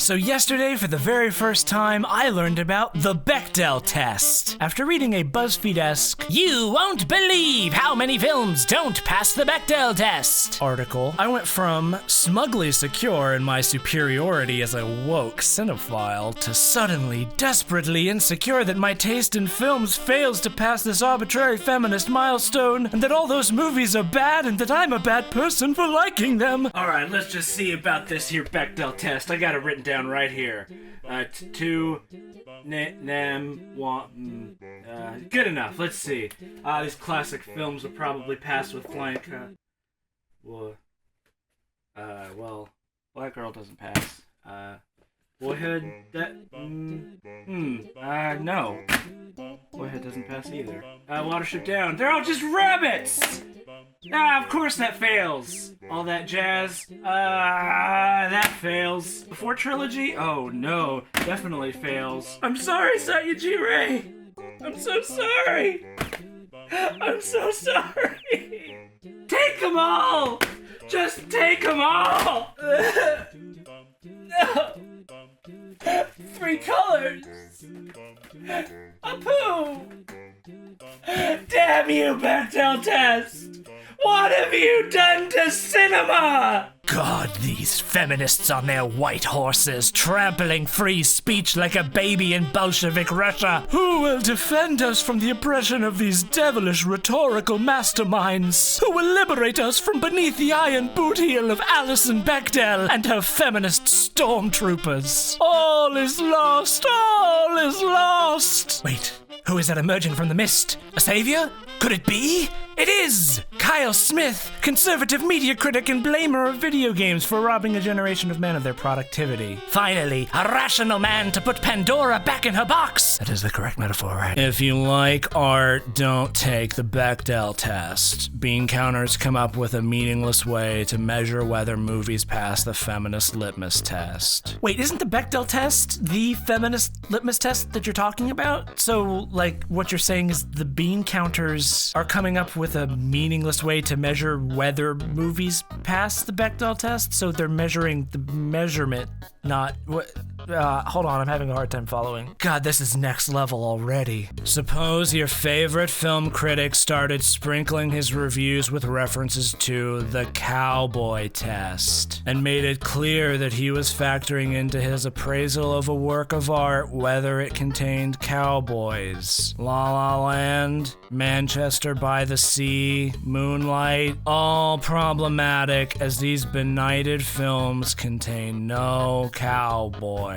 So yesterday, for the very first time, I learned about the Bechdel test. After reading a BuzzFeed-esque, "You won't believe how many films don't pass the Bechdel test" article, I went from smugly secure in my superiority as a woke cinephile to suddenly desperately insecure that my taste in films fails to pass this arbitrary feminist milestone, and that all those movies are bad and that I'm a bad person for liking them. Alright, let's just see about this here Bechdel test. I got it written down right here. Good enough. Let's see. These classic films will probably pass with flying well, Black Girl doesn't pass. Boyhood, no. Boyhood doesn't pass either. Watership Down. They're all just rabbits! Of course that fails. All that jazz. That fails. Before Trilogy? Oh no, definitely fails. I'm sorry, Satyajit Ray. I'm so sorry. I'm so sorry. Take them all! Just take them all! No. 3 colors. A poo. Damn you, Bechdel test! What have you done to cinema? God, these feminists on their white horses, trampling free speech like a baby in Bolshevik Russia. Who will defend us from the oppression of these devilish rhetorical masterminds? Who will liberate us from beneath the iron boot heel of Alison Bechdel and her feminist stormtroopers? All is lost, all is lost. Wait, who is that emerging from the mist? A savior? Could it be? It is! Kyle Smith, conservative media critic and blamer of video games for robbing a generation of men of their productivity. Finally, a rational man to put Pandora back in her box! That is the correct metaphor, right? If you like art, don't take the Bechdel test. Bean counters come up with a meaningless way to measure whether movies pass the feminist litmus test. Wait, isn't the Bechdel test the feminist litmus test that you're talking about? So, like, what you're saying is the bean counters are coming up with a meaningless way to measure whether movies pass the Bechdel test, so they're measuring the measurement, not what. Hold on, I'm having a hard time following. God, this is next level already. Suppose your favorite film critic started sprinkling his reviews with references to the cowboy test, and made it clear that he was factoring into his appraisal of a work of art whether it contained cowboys. La La Land, Manchester by the Sea, Moonlight, all problematic as these benighted films contain no cowboys.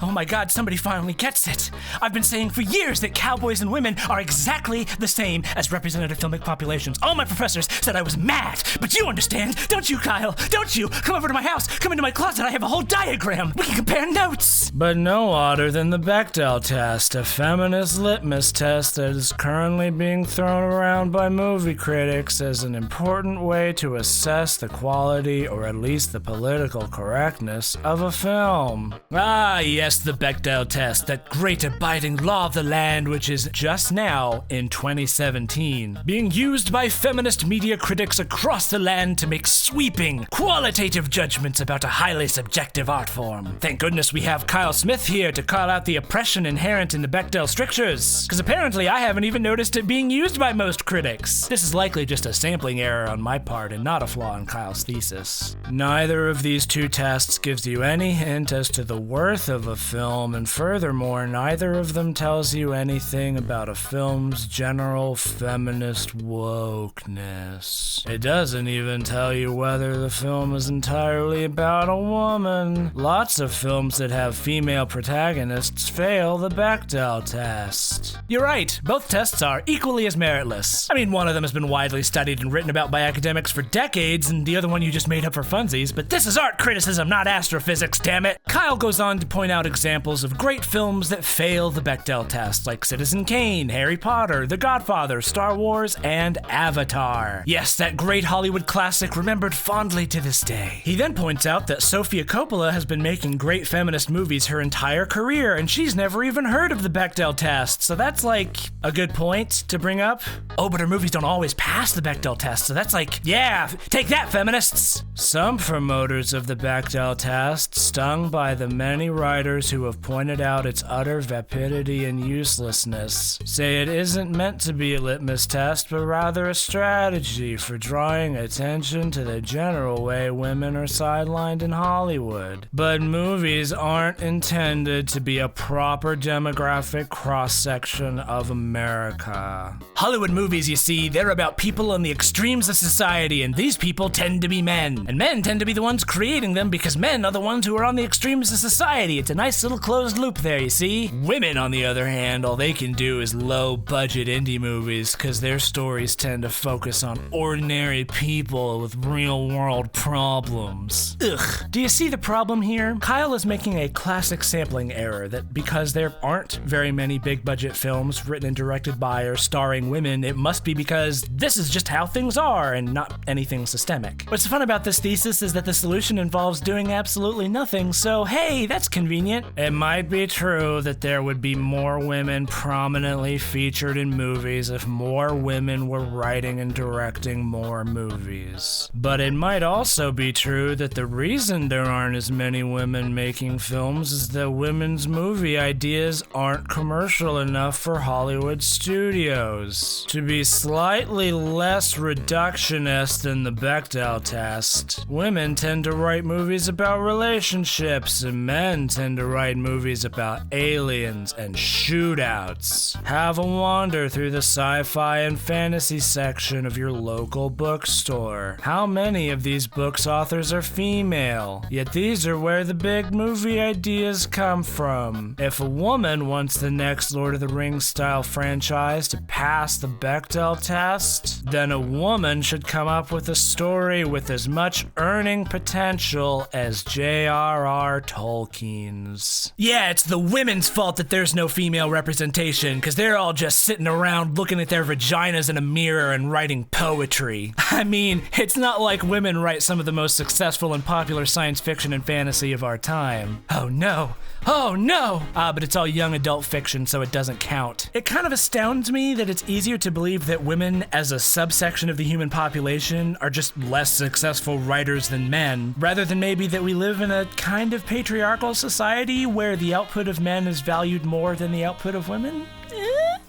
Oh my god, somebody finally gets it! I've been saying for years that cowboys and women are exactly the same as representative filmic populations. All my professors said I was mad, but you understand, don't you, Kyle? Don't you? Come over to my house, come into my closet, I have a whole diagram. We can compare notes! But no odder than the Bechdel test, a feminist litmus test that is currently being thrown around by movie critics as an important way to assess the quality, or at least the political correctness, of a film. Ah, yes, the Bechdel test, that great abiding law of the land which is just now, in 2017, being used by feminist media critics across the land to make sweeping, qualitative judgments about a highly subjective art form. Thank goodness we have Kyle Smith here to call out the oppression inherent in the Bechdel strictures, because apparently I haven't even noticed it being used by most critics. This is likely just a sampling error on my part and not a flaw in Kyle's thesis. Neither of these two tests gives you any hint as to the worth of a film, and furthermore, neither of them tells you anything about a film's general feminist wokeness. It doesn't even tell you whether the film is entirely about a woman. Lots of films that have female protagonists fail the Bechdel test. You're right, both tests are equally as meritless. I mean, one of them has been widely studied and written about by academics for decades, and the other one you just made up for funsies, but this is art criticism, not astrophysics, damn it! Kyle goes on to point out examples of great films that fail the Bechdel test, like Citizen Kane, Harry Potter, The Godfather, Star Wars, and Avatar. Yes, that great Hollywood classic remembered fondly to this day. He then points out that Sofia Coppola has been making great feminist movies her entire career, and she's never even heard of the Bechdel test, so that's like a good point to bring up. Oh, but her movies don't always pass the Bechdel test, so that's like, yeah, take that, feminists! Some promoters of the Bechdel test, stung by the many many writers who have pointed out its utter vapidity and uselessness say it isn't meant to be a litmus test, but rather a strategy for drawing attention to the general way women are sidelined in Hollywood. But movies aren't intended to be a proper demographic cross-section of America. Hollywood movies, you see, they're about people on the extremes of society, and these people tend to be men. And men tend to be the ones creating them because men are the ones who are on the extremes of society. It's a nice little closed loop there, you see? Women, on the other hand, all they can do is low-budget indie movies because their stories tend to focus on ordinary people with real-world problems. Ugh. Do you see the problem here? Kyle is making a classic sampling error that because there aren't very many big-budget films written and directed by or starring women, it must be because this is just how things are and not anything systemic. What's fun about this thesis is that the solution involves doing absolutely nothing, so hey, that's convenient. It might be true that there would be more women prominently featured in movies if more women were writing and directing more movies. But it might also be true that the reason there aren't as many women making films is that women's movie ideas aren't commercial enough for Hollywood studios. To be slightly less reductionist than the Bechdel test, women tend to write movies about relationships and men tend to write movies about aliens and shootouts. Have a wander through the sci-fi and fantasy section of your local bookstore. How many of these books authors are female? Yet these are where the big movie ideas come from. If a woman wants the next Lord of the Rings style franchise to pass the Bechdel test, then a woman should come up with a story with as much earning potential as J.R.R. Tolkien's. Yeah, it's the women's fault that there's no female representation, because they're all just sitting around looking at their vaginas in a mirror and writing poetry. I mean, it's not like women write some of the most successful and popular science fiction and fantasy of our time. Oh no. Oh no! But it's all young adult fiction, so it doesn't count. It kind of astounds me that it's easier to believe that women, as a subsection of the human population, are just less successful writers than men, rather than maybe that we live in a kind of patriarchal society where the output of men is valued more than the output of women.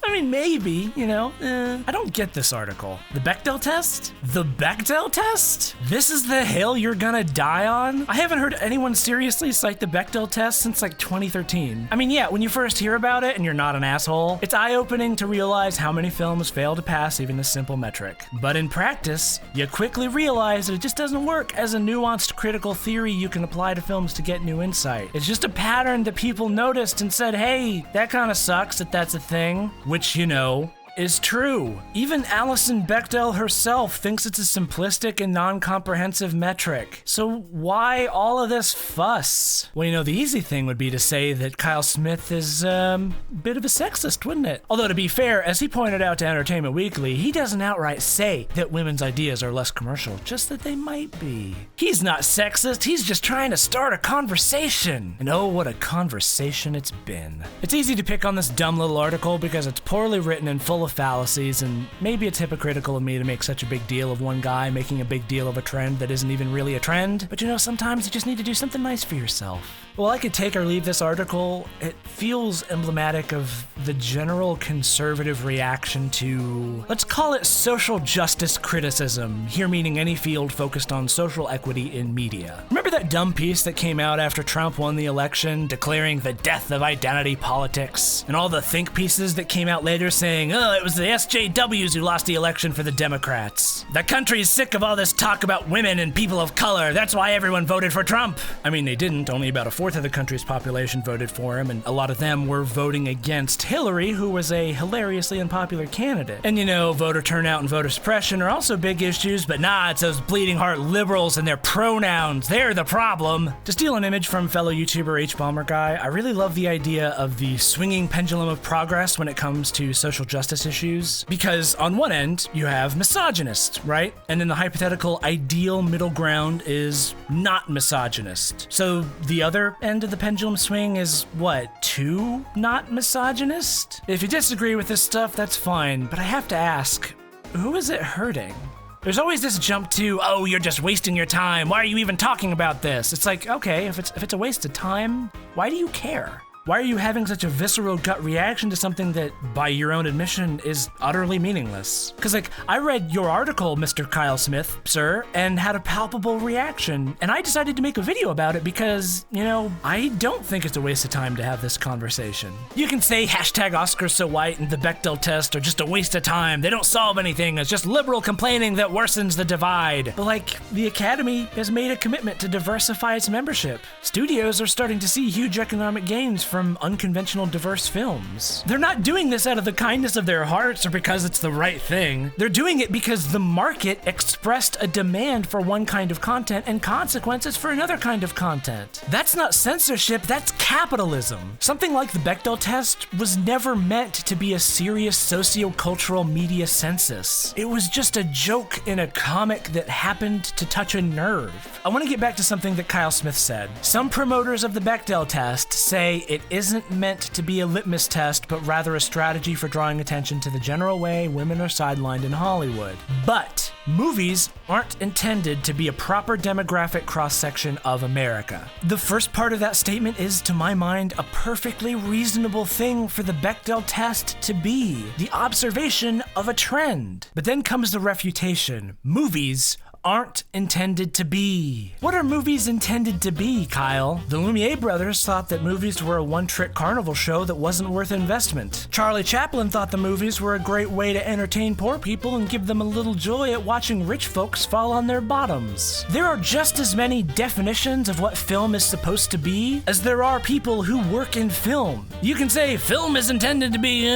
I mean, maybe, you know. I don't get this article. The Bechdel test? The Bechdel test? This is the hill you're gonna die on? I haven't heard anyone seriously cite the Bechdel test since like 2013. I mean, yeah, when you first hear about it and you're not an asshole, it's eye-opening to realize how many films fail to pass even this simple metric. But in practice, you quickly realize that it just doesn't work as a nuanced critical theory you can apply to films to get new insight. It's just a pattern that people noticed and said, hey, that kind of sucks that that's a thing. Which, you know, is true. Even Alison Bechdel herself thinks it's a simplistic and non-comprehensive metric. So why all of this fuss? Well, you know, the easy thing would be to say that Kyle Smith is a bit of a sexist, wouldn't it? Although to be fair, as he pointed out to Entertainment Weekly, he doesn't outright say that women's ideas are less commercial, just that they might be. He's not sexist, he's just trying to start a conversation. And oh, what a conversation it's been. It's easy to pick on this dumb little article because it's poorly written and full of fallacies, and maybe it's hypocritical of me to make such a big deal of one guy making a big deal of a trend that isn't even really a trend, but you know, sometimes you just need to do something nice for yourself. Well, I could take or leave this article. It feels emblematic of the general conservative reaction to, let's call it social justice criticism, here meaning any field focused on social equity in media. Remember that dumb piece that came out after Trump won the election, declaring the death of identity politics? And all the think pieces that came out later saying, oh, it was the SJWs who lost the election for the Democrats. The country is sick of all this talk about women and people of color. That's why everyone voted for Trump. I mean, they didn't. Only about a fourth of the country's population voted for him, and a lot of them were voting against Hillary, who was a hilariously unpopular candidate. And you know, voter turnout and voter suppression are also big issues, but nah, it's those bleeding heart liberals and their pronouns. They're the problem. To steal an image from fellow YouTuber H. Balmer Guy, I really love the idea of the swinging pendulum of progress when it comes to social justice issues, because on one end, you have misogynist, right? And then the hypothetical ideal middle ground is not misogynist. So the other end of the pendulum swing is what, too not misogynist? If you disagree with this stuff, that's fine, but I have to ask, who is it hurting? There's always this jump to, oh, you're just wasting your time. Why are you even talking about this? It's like, okay, if it's a waste of time, why do you care? Why are you having such a visceral gut reaction to something that, by your own admission, is utterly meaningless? Because, like, I read your article, Mr. Kyle Smith, sir, and had a palpable reaction, and I decided to make a video about it because, you know, I don't think it's a waste of time to have this conversation. You can say hashtag Oscars so white and the Bechdel test are just a waste of time. They don't solve anything. It's just liberal complaining that worsens the divide. But, like, the Academy has made a commitment to diversify its membership. Studios are starting to see huge economic gains from unconventional diverse films. They're not doing this out of the kindness of their hearts or because it's the right thing. They're doing it because the market expressed a demand for one kind of content and consequences for another kind of content. That's not censorship, that's capitalism. Something like the Bechdel test was never meant to be a serious socio-cultural media census. It was just a joke in a comic that happened to touch a nerve. I want to get back to something that Kyle Smith said. Some promoters of the Bechdel test say it isn't meant to be a litmus test, but rather a strategy for drawing attention to the general way women are sidelined in Hollywood. But movies aren't intended to be a proper demographic cross-section of America. The first part of that statement is, to my mind, a perfectly reasonable thing for the Bechdel test to be. The observation of a trend. But then comes the refutation. Movies aren't intended to be. What are movies intended to be, Kyle? The Lumiere brothers thought that movies were a one-trick carnival show that wasn't worth investment. Charlie Chaplin thought the movies were a great way to entertain poor people and give them a little joy at watching rich folks fall on their bottoms. There are just as many definitions of what film is supposed to be as there are people who work in film. You can say film is intended to be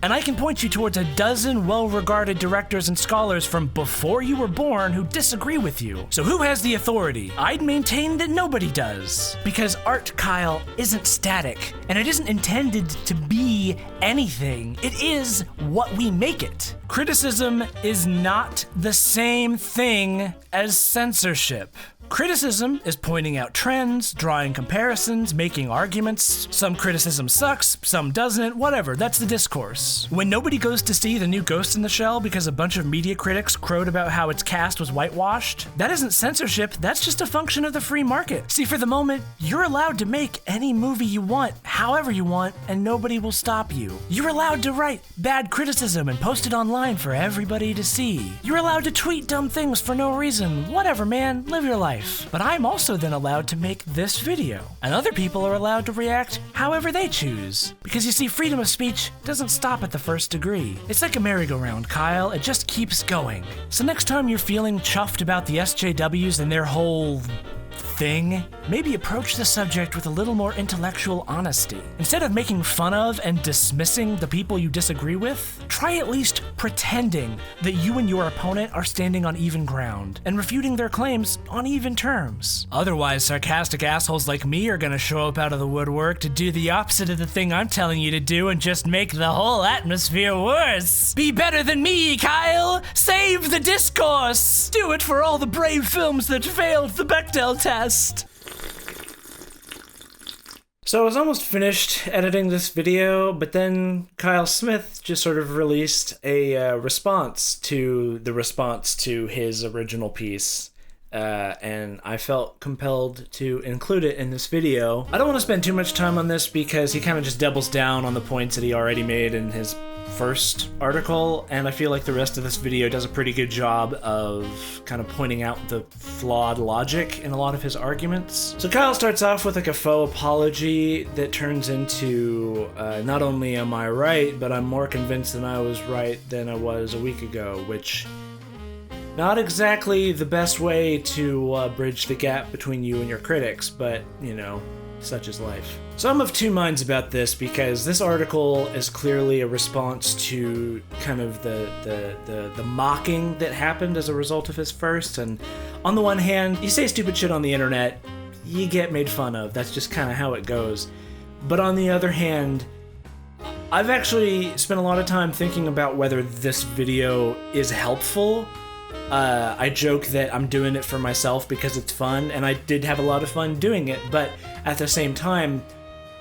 and I can point you towards a dozen well-regarded directors and scholars from before you were born who disagree with you. So who has the authority? I'd maintain that nobody does. Because art, Kyle, isn't static, and it isn't intended to be anything. It is what we make it. Criticism is not the same thing as censorship. Criticism is pointing out trends, drawing comparisons, making arguments. Some criticism sucks, some doesn't, whatever, that's the discourse. When nobody goes to see the new Ghost in the Shell because a bunch of media critics crowed about how its cast was whitewashed, that isn't censorship, that's just a function of the free market. See, for the moment, you're allowed to make any movie you want, however you want, and nobody will stop you. You're allowed to write bad criticism and post it online for everybody to see. You're allowed to tweet dumb things for no reason. Whatever, man, live your life. But I'm also then allowed to make this video. And other people are allowed to react however they choose. Because you see, freedom of speech doesn't stop at the first degree. It's like a merry-go-round, Kyle. It just keeps going. So next time you're feeling chuffed about the SJWs and their whole thing, maybe approach the subject with a little more intellectual honesty. Instead of making fun of and dismissing the people you disagree with, try at least pretending that you and your opponent are standing on even ground and refuting their claims on even terms. Otherwise, sarcastic assholes like me are gonna show up out of the woodwork to do the opposite of the thing I'm telling you to do and just make the whole atmosphere worse. Be better than me, Kyle! Save the discourse! Do it for all the brave films that failed the Bechdel test! So I was almost finished editing this video, but then Kyle Smith just sort of released a response to his original piece. And I felt compelled to include it in this video. I don't want to spend too much time on this because he kind of just doubles down on the points that he already made in his first article, and I feel like the rest of this video does a pretty good job of kind of pointing out the flawed logic in a lot of his arguments. So Kyle starts off with like a faux apology that turns into not only am I right, but I'm more convinced than I was right than I was a week ago, which not exactly the best way to bridge the gap between you and your critics, but, you know, such is life. So I'm of two minds about this because this article is clearly a response to kind of the mocking that happened as a result of his first, and on the one hand, you say stupid shit on the internet, you get made fun of, that's just kind of how it goes. But on the other hand, I've actually spent a lot of time thinking about whether this video is helpful. I joke that I'm doing it for myself because it's fun, and I did have a lot of fun doing it, but at the same time,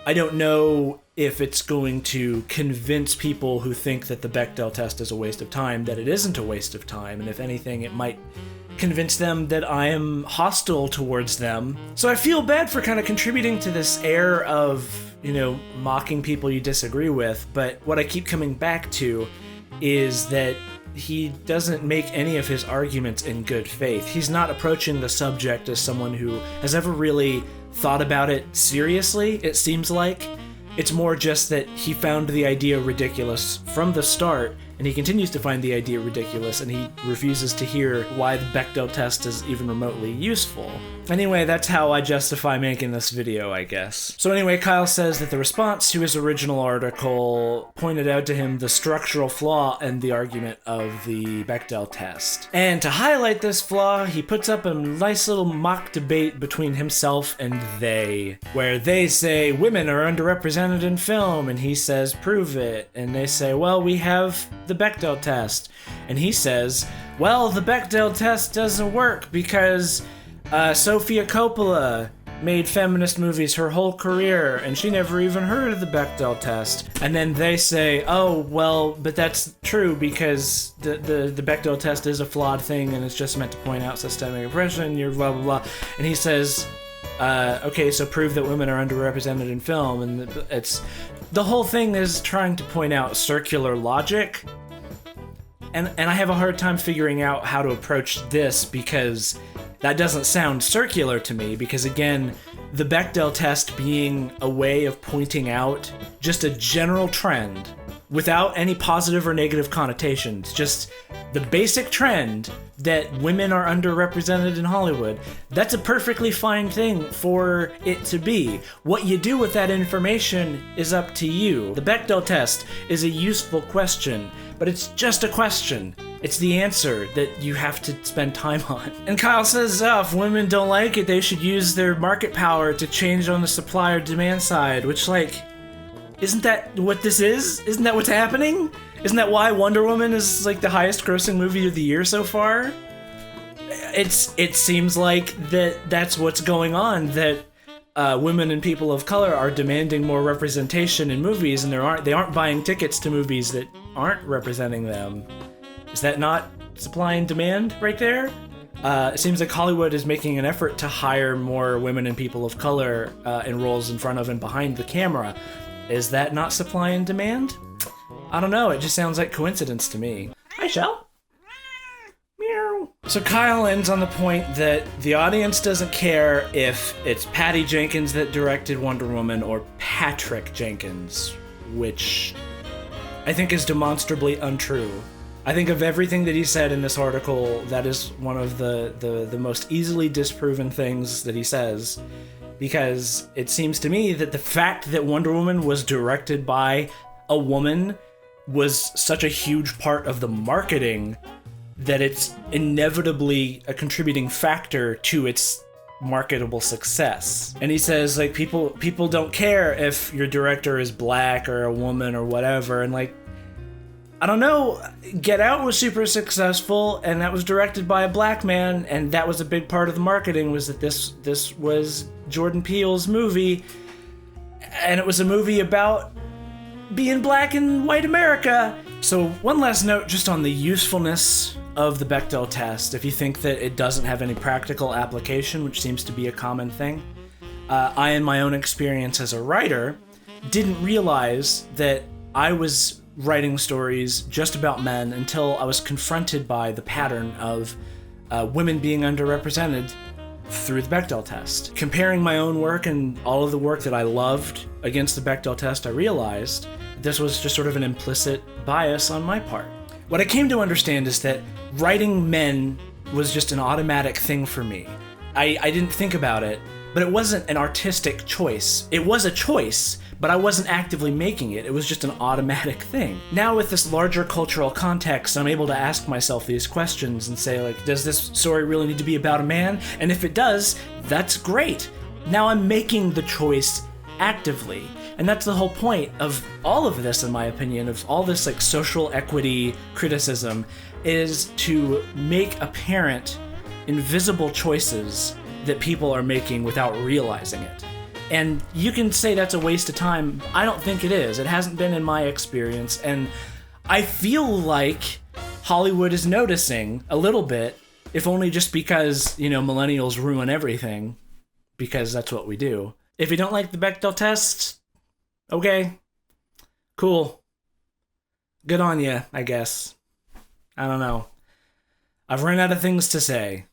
I don't know if it's going to convince people who think that the Bechdel test is a waste of time that it isn't a waste of time, and if anything, it might convince them that I am hostile towards them. So I feel bad for kind of contributing to this air of, mocking people you disagree with, but what I keep coming back to is that he doesn't make any of his arguments in good faith. He's not approaching the subject as someone who has ever really thought about it seriously, it seems like. It's more just that he found the idea ridiculous from the start, and he continues to find the idea ridiculous, and he refuses to hear why the Bechdel test is even remotely useful. Anyway, that's how I justify making this video, I guess. So anyway, Kyle says that the response to his original article pointed out to him the structural flaw in the argument of the Bechdel test. And to highlight this flaw, he puts up a nice little mock debate between himself and they, where they say women are underrepresented in film, and he says, prove it. And they say, well, we have the Bechdel test. And he says, well, the Bechdel test doesn't work because Sofia Coppola made feminist movies her whole career, and she never even heard of the Bechdel test. And then they say, oh, well, but that's true because the Bechdel test is a flawed thing, and it's just meant to point out systemic oppression, you're blah, blah, blah. And he says, okay, so prove that women are underrepresented in film, and the whole thing is trying to point out circular logic, and I have a hard time figuring out how to approach this because that doesn't sound circular to me, because again, the Bechdel test being a way of pointing out just a general trend without any positive or negative connotations, just the basic trend that women are underrepresented in Hollywood, that's a perfectly fine thing for it to be. What you do with that information is up to you. The Bechdel test is a useful question, but it's just a question. It's the answer that you have to spend time on. And Kyle says, if women don't like it, they should use their market power to change on the supply or demand side, which, isn't that what this is? Isn't that what's happening? Isn't that why Wonder Woman is, the highest grossing movie of the year so far? It seems like that's what's going on, that women and people of color are demanding more representation in movies, and they aren't buying tickets to movies that aren't representing them. Is that not supply and demand right there? It seems like Hollywood is making an effort to hire more women and people of color in roles in front of and behind the camera. Is that not supply and demand? I don't know, it just sounds like coincidence to me. Hi, Shell. Meow. So Kyle ends on the point that the audience doesn't care if it's Patty Jenkins that directed Wonder Woman or Patrick Jenkins, which I think is demonstrably untrue. I think of everything that he said in this article, that is one of the most easily disproven things that he says, because it seems to me that the fact that Wonder Woman was directed by a woman was such a huge part of the marketing that it's inevitably a contributing factor to its marketable success. And he says, people don't care if your director is black or a woman or whatever, and I don't know, Get Out was super successful, and that was directed by a black man, and that was a big part of the marketing, was that this was Jordan Peele's movie, and it was a movie about being black in white America. So one last note just on the usefulness of the Bechdel test, if you think that it doesn't have any practical application, which seems to be a common thing. I, in my own experience as a writer, didn't realize that I was writing stories just about men until I was confronted by the pattern of women being underrepresented through the Bechdel test. Comparing my own work and all of the work that I loved against the Bechdel test, I realized this was just sort of an implicit bias on my part. What I came to understand is that writing men was just an automatic thing for me. I didn't think about it, but it wasn't an artistic choice. It was a choice, but I wasn't actively making it. It was just an automatic thing. Now with this larger cultural context, I'm able to ask myself these questions and say, does this story really need to be about a man? And if it does, that's great. Now I'm making the choice actively. And that's the whole point of all of this, in my opinion, of all this social equity criticism, is to make apparent invisible choices that people are making without realizing it. And you can say that's a waste of time. I don't think it is. It hasn't been in my experience, and I feel like Hollywood is noticing a little bit, if only just because, you know, millennials ruin everything, because that's what we do. If you don't like the Bechdel test, okay, cool. Good on you, I guess. I don't know. I've run out of things to say.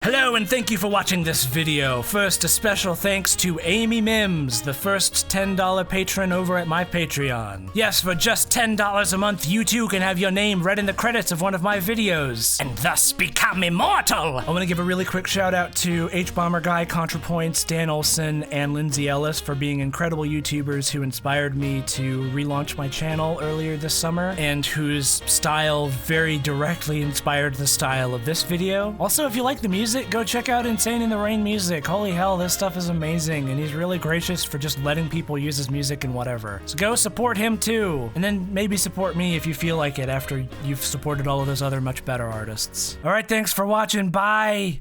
Hello and thank you for watching this video. First, a special thanks to Amy Mims, the first $10 patron over at my Patreon. Yes, for just $10 a month, you too can have your name read in the credits of one of my videos, and thus become immortal! I want to give a really quick shout out to H-Bomber Guy, ContraPoints, Dan Olson, and Lindsay Ellis for being incredible YouTubers who inspired me to relaunch my channel earlier this summer, and whose style very directly inspired the style of this video. Also, if you like the music, go check out Insane in the Rain music. Holy hell, this stuff is amazing, and he's really gracious for just letting people use his music and whatever. So go support him too, and then maybe support me if you feel like it after you've supported all of those other much better artists. Alright, thanks for watching, bye!